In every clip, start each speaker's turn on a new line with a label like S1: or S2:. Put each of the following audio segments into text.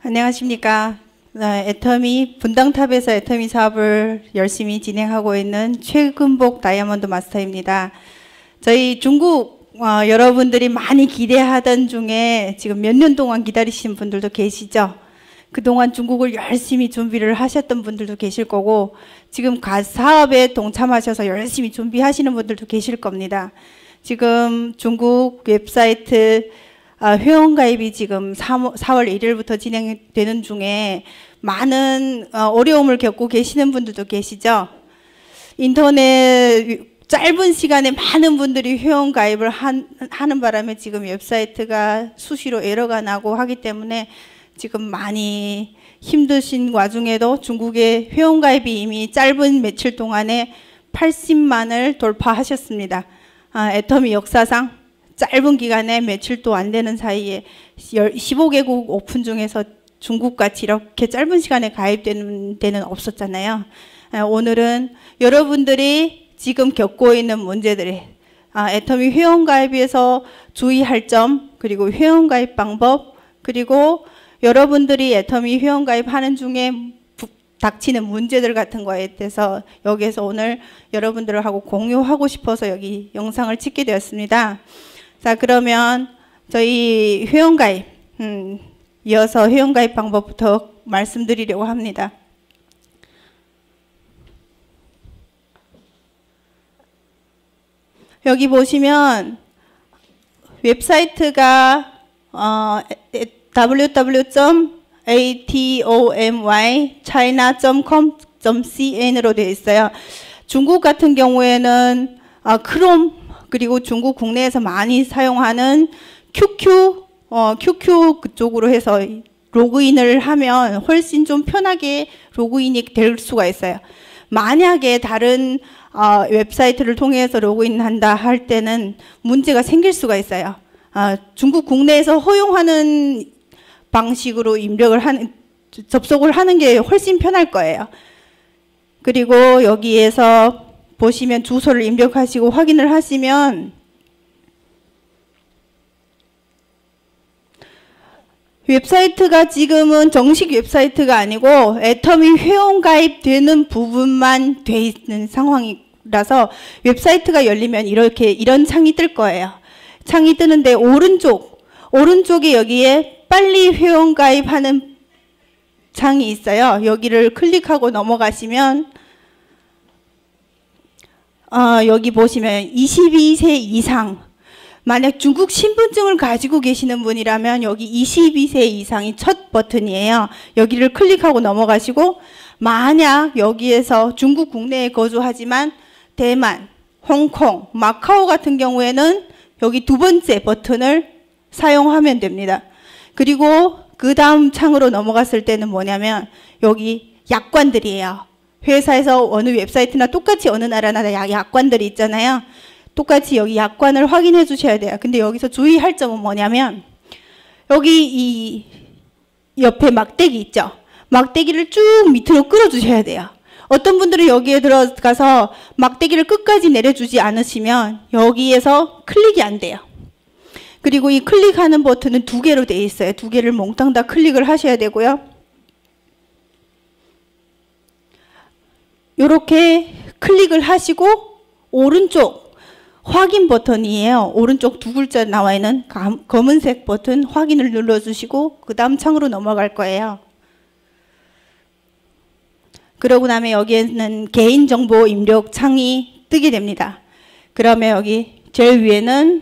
S1: 안녕하십니까. 애터미 분당탑에서 애터미 사업을 열심히 진행하고 있는 최근복 다이아몬드 마스터입니다. 저희 중국 여러분들이 많이 기대하던 중에 지금 몇 년 동안 기다리신 분들도 계시죠. 그동안 중국을 열심히 준비를 하셨던 분들도 계실 거고, 지금 사업에 동참하셔서 열심히 준비하시는 분들도 계실 겁니다. 지금 중국 웹사이트 회원가입이 지금 4월 1일부터 진행되는 중에 많은 어려움을 겪고 계시는 분들도 계시죠. 인터넷 짧은 시간에 많은 분들이 회원가입을 하는 바람에 지금 웹사이트가 수시로 에러가 나고 하기 때문에 지금 많이 힘드신 와중에도 중국의 회원가입이 이미 짧은 며칠 동안에 80만을 돌파하셨습니다. 애터미 역사상 짧은 기간에 며칠도 안 되는 사이에 15개국 오픈 중에서 중국같이 이렇게 짧은 시간에 가입되는 데는 없었잖아요. 오늘은 여러분들이 지금 겪고 있는 문제들이 애터미 회원가입에서 주의할 점, 그리고 회원가입 방법, 그리고 여러분들이 애터미 회원가입하는 중에 닥치는 문제들 같은 거에 대해서 여기에서 오늘 여러분들하고 공유하고 싶어서 여기 영상을 찍게 되었습니다. 자, 그러면 저희 회원가입, 이어서 회원가입 방법부터 말씀드리려고 합니다. 여기 보시면 웹사이트가 www.atomychina.com.cn으로 되어 있어요. 중국 같은 경우에는 크롬, 그리고 중국 국내에서 많이 사용하는 QQ 그쪽으로 해서 로그인을 하면 훨씬 좀 편하게 로그인이 될 수가 있어요. 만약에 다른 웹사이트를 통해서 로그인한다 할 때는 문제가 생길 수가 있어요. 중국 국내에서 허용하는 방식으로 접속을 하는 게 훨씬 편할 거예요. 그리고 여기에서 보시면 주소를 입력하시고 확인을 하시면 웹사이트가 지금은 정식 웹사이트가 아니고 애터미 회원가입되는 부분만 돼 있는 상황이라서 웹사이트가 열리면 이런 창이 뜰 거예요. 창이 뜨는데 오른쪽에 여기에 빨리 회원가입하는 창이 있어요. 여기를 클릭하고 넘어가시면 여기 보시면 22세 이상, 만약 중국 신분증을 가지고 계시는 분이라면 여기 22세 이상이 첫 버튼이에요. 여기를 클릭하고 넘어가시고, 만약 여기에서 중국 국내에 거주하지만 대만, 홍콩, 마카오 같은 경우에는 여기 두 번째 버튼을 사용하면 됩니다. 그리고 그 다음 창으로 넘어갔을 때는 뭐냐면 여기 약관들이에요. 회사에서 어느 웹사이트나 똑같이 어느 나라나 약관들이 있잖아요. 똑같이 여기 약관을 확인해 주셔야 돼요. 근데 여기서 주의할 점은 뭐냐면 여기 이 옆에 막대기 있죠. 막대기를 쭉 밑으로 끌어 주셔야 돼요. 어떤 분들은 여기에 들어가서 막대기를 끝까지 내려주지 않으시면 여기에서 클릭이 안 돼요. 그리고 이 클릭하는 버튼은 두 개로 되어 있어요. 두 개를 몽땅 다 클릭을 하셔야 되고요. 이렇게 클릭을 하시고 오른쪽 확인 버튼이에요. 오른쪽 두 글자 나와 있는 검은색 버튼 확인을 눌러주시고 그 다음 창으로 넘어갈 거예요. 그러고 나면 여기에는 개인정보 입력 창이 뜨게 됩니다. 그러면 여기 제일 위에는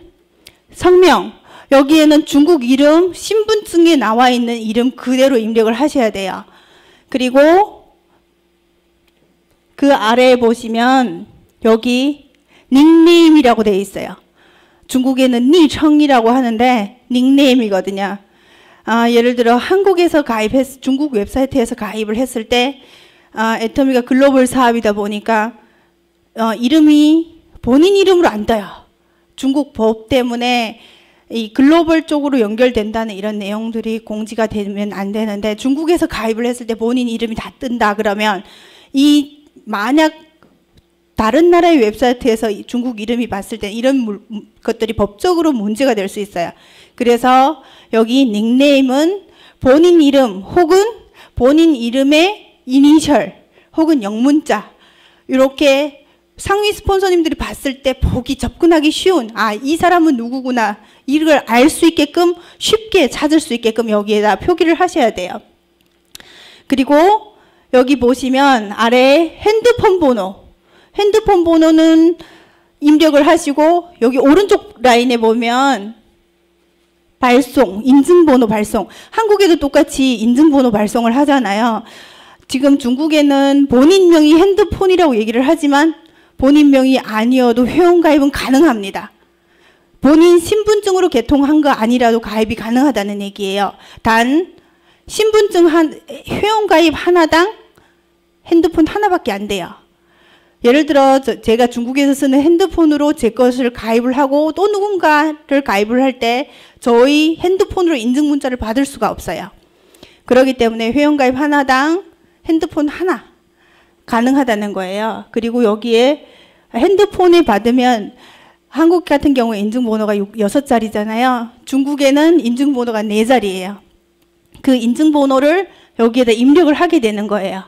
S1: 성명, 여기에는 중국 이름, 신분증에 나와 있는 이름 그대로 입력을 하셔야 돼요. 그리고 그 아래에 보시면 여기 닉네임이라고 되어 있어요. 중국에는 니청이라고 하는데 닉네임이거든요. 예를 들어 한국에서 중국 웹사이트에서 가입을 했을 때 애터미가 글로벌 사업이다 보니까 이름이 본인 이름으로 안 떠요. 중국 법 때문에 이 글로벌 쪽으로 연결된다는 이런 내용들이 공지가 되면 안 되는데, 중국에서 가입을 했을 때 본인 이름이 다 뜬다 그러면 만약 다른 나라의 웹사이트에서 중국 이름이 봤을 때 이런 것들이 법적으로 문제가 될 수 있어요. 그래서 여기 닉네임은 본인 이름 혹은 본인 이름의 이니셜 혹은 영문자 이렇게 상위 스폰서님들이 봤을 때 보기 접근하기 쉬운 이 사람은 누구구나 이걸 알 수 있게끔 쉽게 찾을 수 있게끔 여기에다 표기를 하셔야 돼요. 그리고 여기 보시면 아래에 핸드폰 번호는 입력을 하시고 여기 오른쪽 라인에 보면 인증번호 발송. 한국에도 똑같이 인증번호 발송을 하잖아요. 지금 중국에는 본인명이 핸드폰이라고 얘기를 하지만 본인명이 아니어도 회원가입은 가능합니다. 본인 신분증으로 개통한 거 아니라도 가입이 가능하다는 얘기예요. 단 신분증 회원가입 하나당 핸드폰 하나밖에 안 돼요. 예를 들어 제가 중국에서 쓰는 핸드폰으로 제 것을 가입을 하고 또 누군가를 가입을 할 때 저희 핸드폰으로 인증문자를 받을 수가 없어요. 그렇기 때문에 회원가입 하나당 핸드폰 하나 가능하다는 거예요. 그리고 여기에 핸드폰을 받으면 한국 같은 경우에 인증번호가 6자리잖아요. 중국에는 인증번호가 4자리예요. 그 인증번호를 여기에다 입력을 하게 되는 거예요.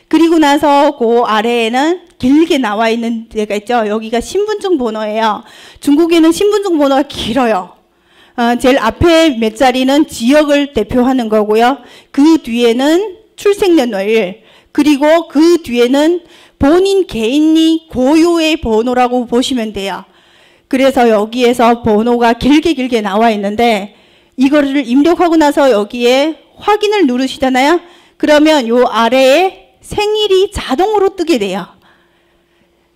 S1: 그리고 나서 그 아래에는 길게 나와 있는 데가 있죠. 여기가 신분증 번호예요. 중국에는 신분증 번호가 길어요. 제일 앞에 몇 자리는 지역을 대표하는 거고요. 그 뒤에는 출생년월, 그리고 그 뒤에는 본인 개인이 고유의 번호라고 보시면 돼요. 그래서 여기에서 번호가 길게 나와 있는데 이거를 입력하고 나서 여기에 확인을 누르시잖아요. 그러면 요 아래에 생일이 자동으로 뜨게 돼요.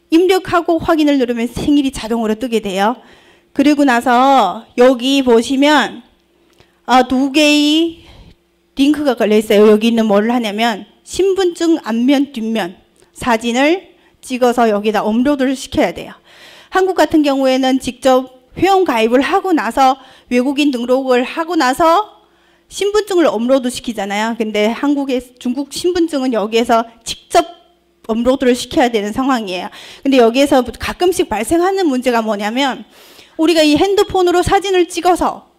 S1: 입력하고 확인을 누르면 생일이 자동으로 뜨게 돼요. 그리고 나서 여기 보시면 2개의 링크가 걸려 있어요. 여기는 뭘 하냐면 신분증 앞면 뒷면 사진을 찍어서 여기다 업로드를 시켜야 돼요. 한국 같은 경우에는 직접 회원 가입을 하고 나서 외국인 등록을 하고 나서 신분증을 업로드 시키잖아요. 근데 중국 신분증은 여기에서 직접 업로드를 시켜야 되는 상황이에요. 근데 여기에서 가끔씩 발생하는 문제가 뭐냐면 우리가 이 핸드폰으로 사진을 찍어서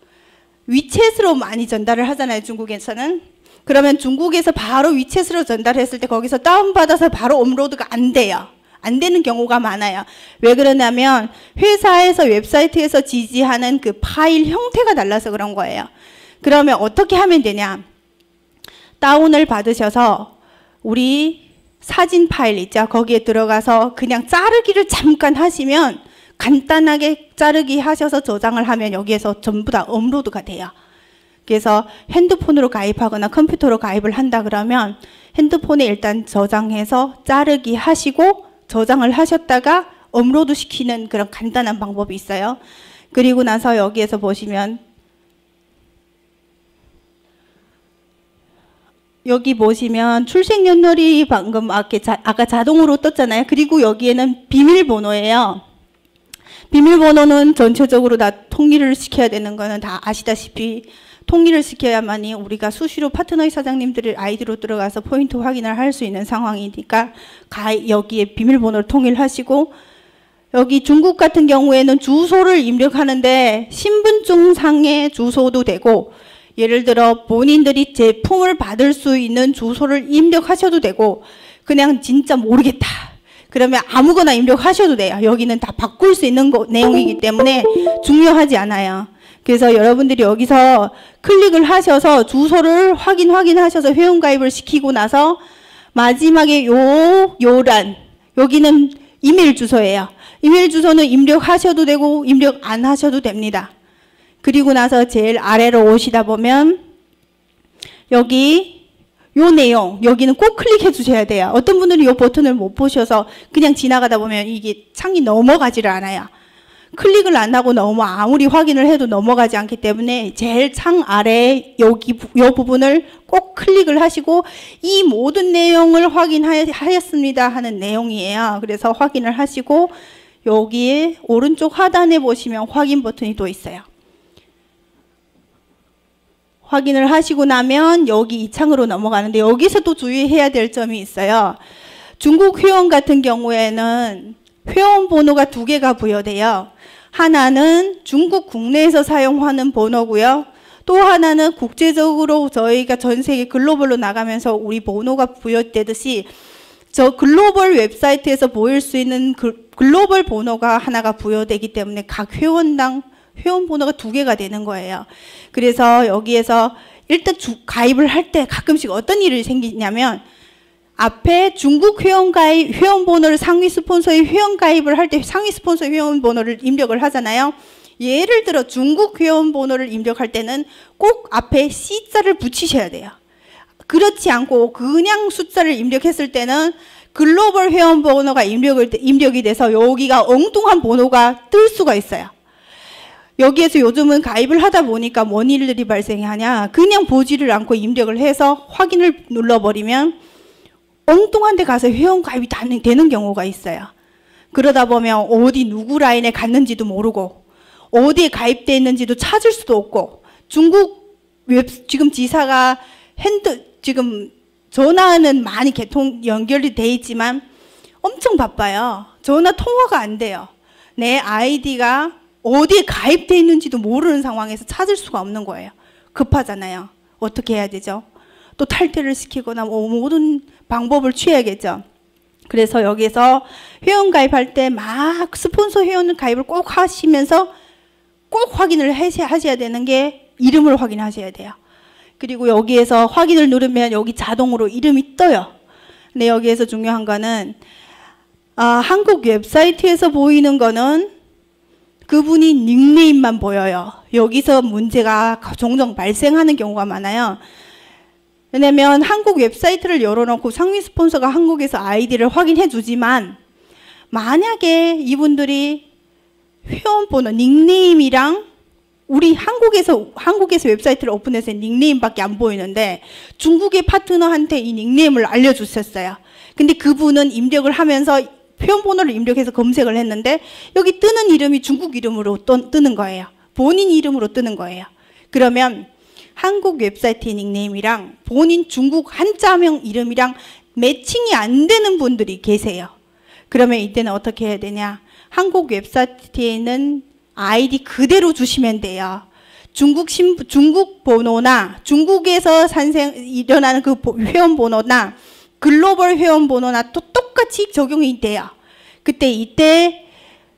S1: 위챗으로 많이 전달을 하잖아요. 중국에서는. 그러면 중국에서 바로 위챗으로 전달했을 때 거기서 다운받아서 바로 업로드가 안 돼요. 안 되는 경우가 많아요. 왜 그러냐면 회사에서 웹사이트에서 지지하는 그 파일 형태가 달라서 그런 거예요. 그러면 어떻게 하면 되냐? 다운을 받으셔서 우리 사진 파일 있죠? 거기에 들어가서 그냥 자르기를 잠깐 하시면 간단하게 자르기 하셔서 저장을 하면 여기에서 전부 다 업로드가 돼요. 그래서 핸드폰으로 가입하거나 컴퓨터로 가입을 한다 그러면 핸드폰에 일단 저장해서 자르기 하시고 저장을 하셨다가 업로드 시키는 그런 간단한 방법이 있어요. 그리고 나서 여기에서 보시면 여기 보시면 출생연월이 방금 아까 자동으로 떴잖아요. 그리고 여기에는 비밀번호예요. 비밀번호는 전체적으로 다 통일을 시켜야 되는 거는 다 아시다시피 통일을 시켜야만이 우리가 수시로 파트너의 사장님들의 아이디로 들어가서 포인트 확인을 할 수 있는 상황이니까 여기에 비밀번호를 통일하시고 여기 중국 같은 경우에는 주소를 입력하는데 신분증상의 주소도 되고 예를 들어 본인들이 제품을 받을 수 있는 주소를 입력하셔도 되고 그냥 진짜 모르겠다. 그러면 아무거나 입력하셔도 돼요. 여기는 다 바꿀 수 있는 내용이기 때문에 중요하지 않아요. 그래서 여러분들이 여기서 클릭을 하셔서 주소를 확인하셔서 회원가입을 시키고 나서 마지막에 요란 여기는 이메일 주소예요. 이메일 주소는 입력하셔도 되고 입력 안 하셔도 됩니다. 그리고 나서 제일 아래로 오시다 보면 여기 요 내용 여기는 꼭 클릭해 주셔야 돼요. 어떤 분들은 이 버튼을 못 보셔서 그냥 지나가다 보면 이게 창이 넘어가지를 않아요. 클릭을 안 하고 아무리 확인을 해도 넘어가지 않기 때문에 제일 창 아래에 여기 요 부분을 꼭 클릭을 하시고 이 모든 내용을 확인하였습니다 하는 내용이에요. 그래서 확인을 하시고 여기에 오른쪽 하단에 보시면 확인 버튼이 또 있어요. 확인을 하시고 나면 여기 이 창으로 넘어가는데 여기서 또 주의해야 될 점이 있어요. 중국 회원 같은 경우에는 회원 번호가 2개가 부여돼요. 하나는 중국 국내에서 사용하는 번호고요. 또 하나는 국제적으로 저희가 전 세계 글로벌로 나가면서 우리 번호가 부여되듯이 저 글로벌 웹사이트에서 보일 수 있는 글로벌 번호가 하나가 부여되기 때문에 각 회원당 회원 번호가 2개가 되는 거예요. 그래서 여기에서 일단 가입을 할 때 가끔씩 어떤 일이 생기냐면 앞에 중국 회원 번호를 상위 스폰서의 회원 가입을 할 때 상위 스폰서 회원 번호를 입력을 하잖아요. 예를 들어 중국 회원 번호를 입력할 때는 꼭 앞에 C자를 붙이셔야 돼요. 그렇지 않고 그냥 숫자를 입력했을 때는 글로벌 회원 번호가 입력이 돼서 여기가 엉뚱한 번호가 뜰 수가 있어요. 여기에서 요즘은 가입을 하다 보니까 뭔 일들이 발생하냐, 그냥 보지를 않고 입력을 해서 확인을 눌러버리면 엉뚱한 데 가서 회원 가입이 되는 경우가 있어요. 그러다 보면 어디 누구 라인에 갔는지도 모르고 어디에 가입되어 있는지도 찾을 수도 없고, 중국 지금 지사가 지금 전화는 많이 연결이 돼 있지만 엄청 바빠요. 전화 통화가 안 돼요. 내 아이디가 어디에 가입되어 있는지도 모르는 상황에서 찾을 수가 없는 거예요. 급하잖아요. 어떻게 해야 되죠? 또 탈퇴를 시키거나 모든 방법을 취해야겠죠. 그래서 여기서 회원 가입할 때 막 스폰서 회원 가입을 꼭 하시면서 꼭 확인을 하셔야 되는 게 이름을 확인하셔야 돼요. 그리고 여기에서 확인을 누르면 여기 자동으로 이름이 떠요. 근데 여기에서 중요한 거는 한국 웹사이트에서 보이는 거는 그분이 닉네임만 보여요. 여기서 문제가 종종 발생하는 경우가 많아요. 왜냐면 한국 웹사이트를 열어놓고 상위 스폰서가 한국에서 아이디를 확인해 주지만 만약에 이분들이 회원번호, 닉네임이랑 우리 한국에서 웹사이트를 오픈해서 닉네임밖에 안 보이는데 중국의 파트너한테 이 닉네임을 알려주셨어요. 근데 그분은 입력을 하면서 회원번호를 입력해서 검색을 했는데 여기 뜨는 이름이 중국 이름으로 뜨는 거예요. 본인 이름으로 뜨는 거예요. 그러면 한국 웹사이트 닉네임이랑 본인 중국 한자명 이름이랑 매칭이 안 되는 분들이 계세요. 그러면 이때는 어떻게 해야 되냐? 한국 웹사이트에 있는 아이디 그대로 주시면 돼요. 중국 번호나 중국에서 일어나는 그 회원 번호나 글로벌 회원 번호나 또 똑같이 적용이 돼요. 이때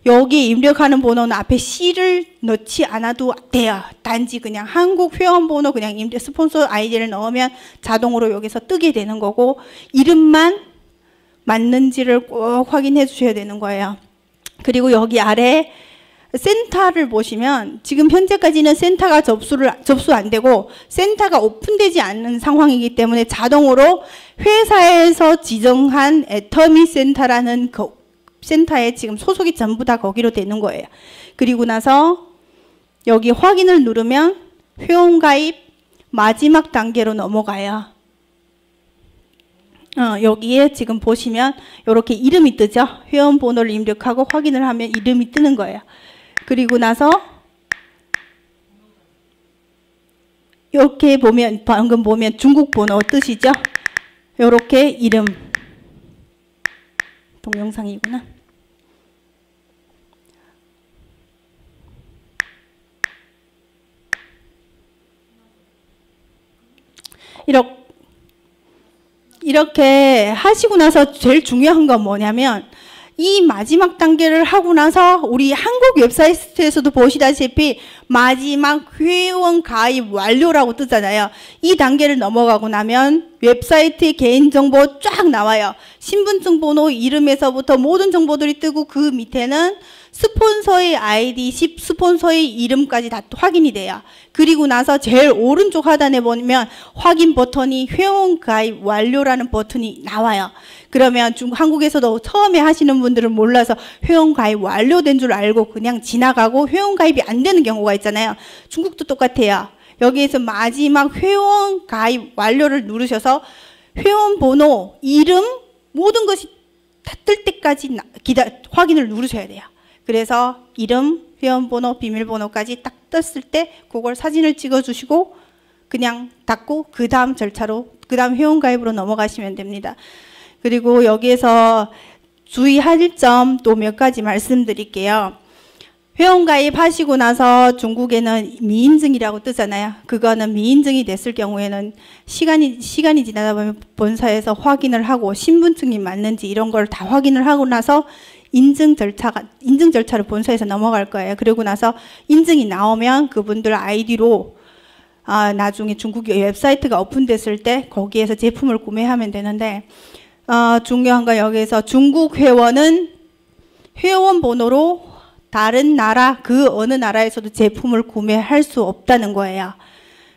S1: 여기 입력하는 번호는 앞에 C를 넣지 않아도 돼요. 단지 그냥 한국 회원 번호 그냥 스폰서 아이디를 넣으면 자동으로 여기서 뜨게 되는 거고, 이름만 맞는지를 꼭 확인해 주셔야 되는 거예요. 그리고 여기 아래 센터를 보시면 지금 현재까지는 센터가 접수 안 되고 센터가 오픈되지 않는 상황이기 때문에 자동으로 회사에서 지정한 애터미 센터라는 센터에 지금 소속이 전부 다 거기로 되는 거예요. 그리고 나서 여기 확인을 누르면 회원가입 마지막 단계로 넘어가요. 여기에 지금 보시면 이렇게 이름이 뜨죠. 회원 번호를 입력하고 확인을 하면 이름이 뜨는 거예요. 그리고 나서 이렇게 보면 방금 보면 중국 번호 뜻이죠. 이렇게 이름, 동영상이구나. 이렇게 하시고 나서 제일 중요한 건 뭐냐면 이 마지막 단계를 하고 나서 우리 한국 웹사이트에서도 보시다시피 마지막 회원 가입 완료라고 뜨잖아요. 이 단계를 넘어가고 나면 웹사이트의 개인정보 쫙 나와요. 신분증 번호, 이름에서부터 모든 정보들이 뜨고 그 밑에는 스폰서의 아이디, 스폰서의 이름까지 다 확인이 돼요. 그리고 나서 제일 오른쪽 하단에 보면 확인 버튼이 회원 가입 완료라는 버튼이 나와요. 그러면 한국에서도 처음에 하시는 분들은 몰라서 회원 가입 완료된 줄 알고 그냥 지나가고 회원 가입이 안 되는 경우가 있잖아요. 중국도 똑같아요. 여기에서 마지막 회원 가입 완료를 누르셔서 회원 번호, 이름 모든 것이 다 뜰 때까지 확인을 누르셔야 돼요. 그래서 이름, 회원번호, 비밀번호까지 딱 떴을 때 그걸 사진을 찍어주시고 그냥 닫고 그 다음 절차로 그 다음 회원가입으로 넘어가시면 됩니다. 그리고 여기에서 주의할 점 또 몇 가지 말씀드릴게요. 회원가입 하시고 나서 중국에는 미인증이라고 뜨잖아요. 그거는 미인증이 됐을 경우에는 시간이 지나다 보면 본사에서 확인을 하고 신분증이 맞는지 이런 걸 다 확인을 하고 나서 인증 절차를 본사에서 넘어갈 거예요. 그리고 나서 인증이 나오면 그분들 아이디로 나중에 중국 웹사이트가 오픈됐을 때 거기에서 제품을 구매하면 되는데, 중요한 건 여기에서 중국 회원은 회원 번호로 다른 나라, 그 어느 나라에서도 제품을 구매할 수 없다는 거예요.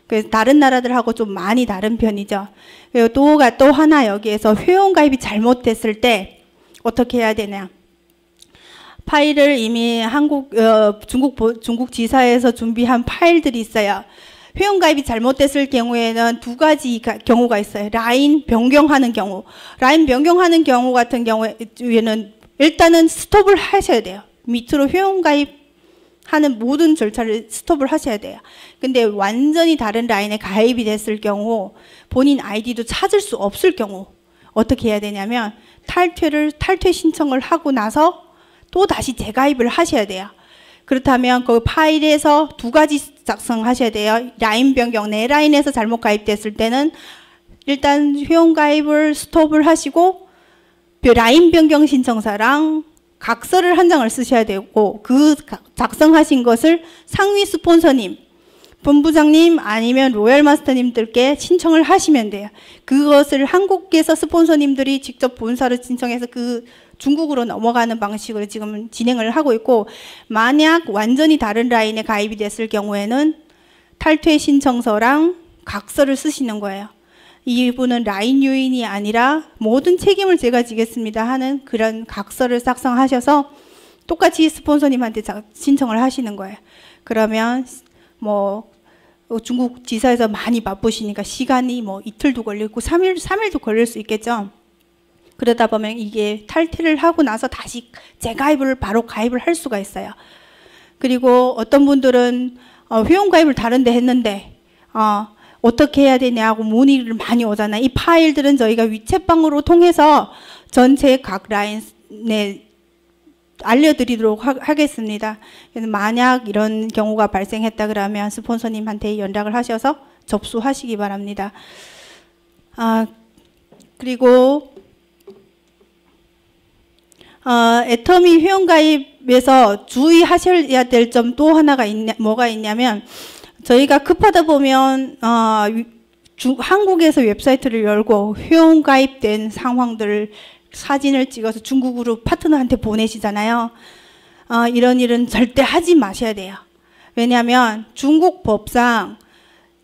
S1: 그래서 다른 나라들하고 좀 많이 다른 편이죠. 그리고 또 하나 여기에서 회원 가입이 잘못됐을 때 어떻게 해야 되냐. 파일을 이미 중국 지사에서 준비한 파일들이 있어요. 회원 가입이 잘못됐을 경우에는 두 가지 경우가 있어요. 라인 변경하는 경우. 라인 변경하는 경우 같은 경우에는 일단은 스톱을 하셔야 돼요. 밑으로 회원 가입하는 모든 절차를 스톱을 하셔야 돼요. 근데 완전히 다른 라인에 가입이 됐을 경우 본인 아이디도 찾을 수 없을 경우 어떻게 해야 되냐면 탈퇴 신청을 하고 나서 또 다시 재가입을 하셔야 돼요. 그렇다면 그 파일에서 두 가지 작성하셔야 돼요. 라인 변경, 내 라인에서 잘못 가입됐을 때는 일단 회원 가입을 스톱을 하시고 라인 변경 신청서랑 각서를 한 장을 쓰셔야 되고, 그 작성하신 것을 상위 스폰서님, 본부장님 아니면 로열 마스터님들께 신청을 하시면 돼요. 그것을 한국에서 스폰서님들이 직접 본사로 신청해서 그 중국으로 넘어가는 방식으로 지금 진행을 하고 있고, 만약 완전히 다른 라인에 가입이 됐을 경우에는 탈퇴 신청서랑 각서를 쓰시는 거예요. 이분은 라인 요인이 아니라 모든 책임을 제가 지겠습니다 하는 그런 각서를 작성하셔서 똑같이 스폰서님한테 신청을 하시는 거예요. 그러면 뭐 중국 지사에서 많이 바쁘시니까 시간이 뭐 이틀도 걸리고 3일도 걸릴 수 있겠죠. 그러다 보면 이게 탈퇴를 하고 나서 다시 재가입을 바로 가입을 할 수가 있어요. 그리고 어떤 분들은 회원 가입을 다른 데 했는데 어떻게 해야 되냐고 문의를 많이 오잖아요. 이 파일들은 저희가 위챗방으로 통해서 전체 각 라인에 알려드리도록 하겠습니다. 그래서 만약 이런 경우가 발생했다 그러면 스폰서님한테 연락을 하셔서 접수하시기 바랍니다. 그리고 애터미 회원가입에서 주의하셔야 될 점 또 하나가 뭐가 있냐면, 저희가 급하다 보면 한국에서 웹사이트를 열고 회원가입된 상황들을 사진을 찍어서 중국으로 파트너한테 보내시잖아요. 이런 일은 절대 하지 마셔야 돼요. 왜냐하면 중국 법상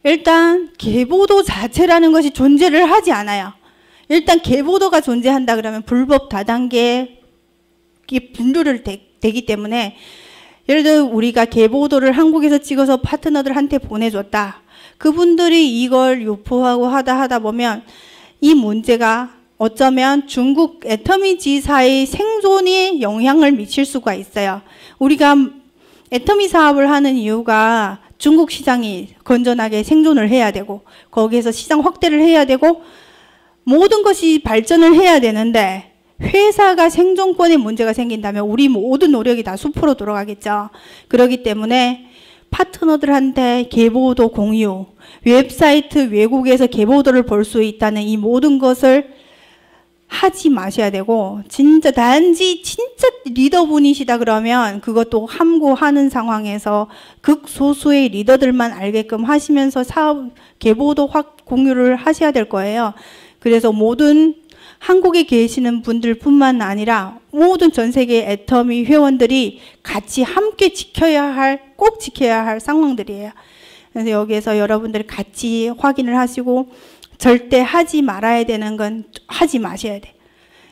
S1: 일단 계보도 자체라는 것이 존재를 하지 않아요. 일단 계보도가 존재한다 그러면 불법 다단계 분류를 되기 때문에, 예를 들어 우리가 계보도를 한국에서 찍어서 파트너들한테 보내줬다. 그분들이 이걸 유포하고 하다 보면 이 문제가 어쩌면 중국 애터미 지사의 생존에 영향을 미칠 수가 있어요. 우리가 애터미 사업을 하는 이유가 중국 시장이 건전하게 생존을 해야 되고 거기에서 시장 확대를 해야 되고 모든 것이 발전을 해야 되는데, 회사가 생존권에 문제가 생긴다면 우리 모든 노력이 다 수포로 돌아가겠죠. 그렇기 때문에 파트너들한테 계보도 공유, 웹사이트 외국에서 계보도를 볼 수 있다는 이 모든 것을 하지 마셔야 되고, 단지 진짜 리더분이시다 그러면 그것도 함구하는 상황에서 극소수의 리더들만 알게끔 하시면서 사업 계보도 공유를 하셔야 될 거예요. 그래서 모든 한국에 계시는 분들뿐만 아니라 모든 전 세계 애터미 회원들이 같이 함께 꼭 지켜야 할 상황들이에요. 그래서 여기에서 여러분들이 같이 확인을 하시고 절대 하지 말아야 되는 건 하지 마셔야 돼.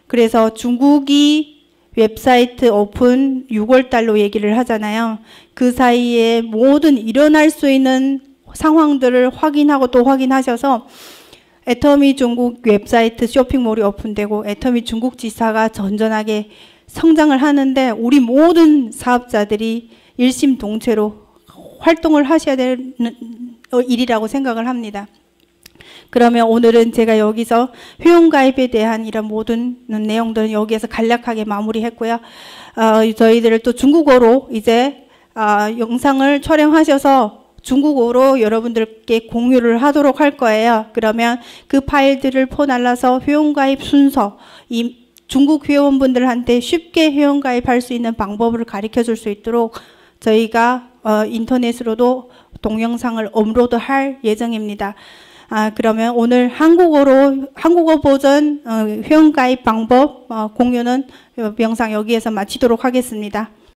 S1: 그래서 중국이 웹사이트 오픈 6월 달로 얘기를 하잖아요. 그 사이에 모든 일어날 수 있는 상황들을 확인하고 또 확인하셔서 애터미 중국 웹사이트 쇼핑몰이 오픈되고 애터미 중국 지사가 전전하게 성장을 하는데 우리 모든 사업자들이 일심동체로 활동을 하셔야 되는 일이라고 생각을 합니다. 그러면 오늘은 제가 여기서 회원가입에 대한 이런 모든 내용들은 여기에서 간략하게 마무리했고요. 저희들을 또 중국어로 이제 영상을 촬영하셔서 중국어로 여러분들께 공유를 하도록 할 거예요. 그러면 그 파일들을 포날라서 회원가입 순서, 이 중국 회원분들한테 쉽게 회원가입할 수 있는 방법을 가르쳐 줄 수 있도록 저희가 인터넷으로도 동영상을 업로드할 예정입니다. 그러면 오늘 한국어 버전 회원가입 방법 공유는 영상 여기에서 마치도록 하겠습니다.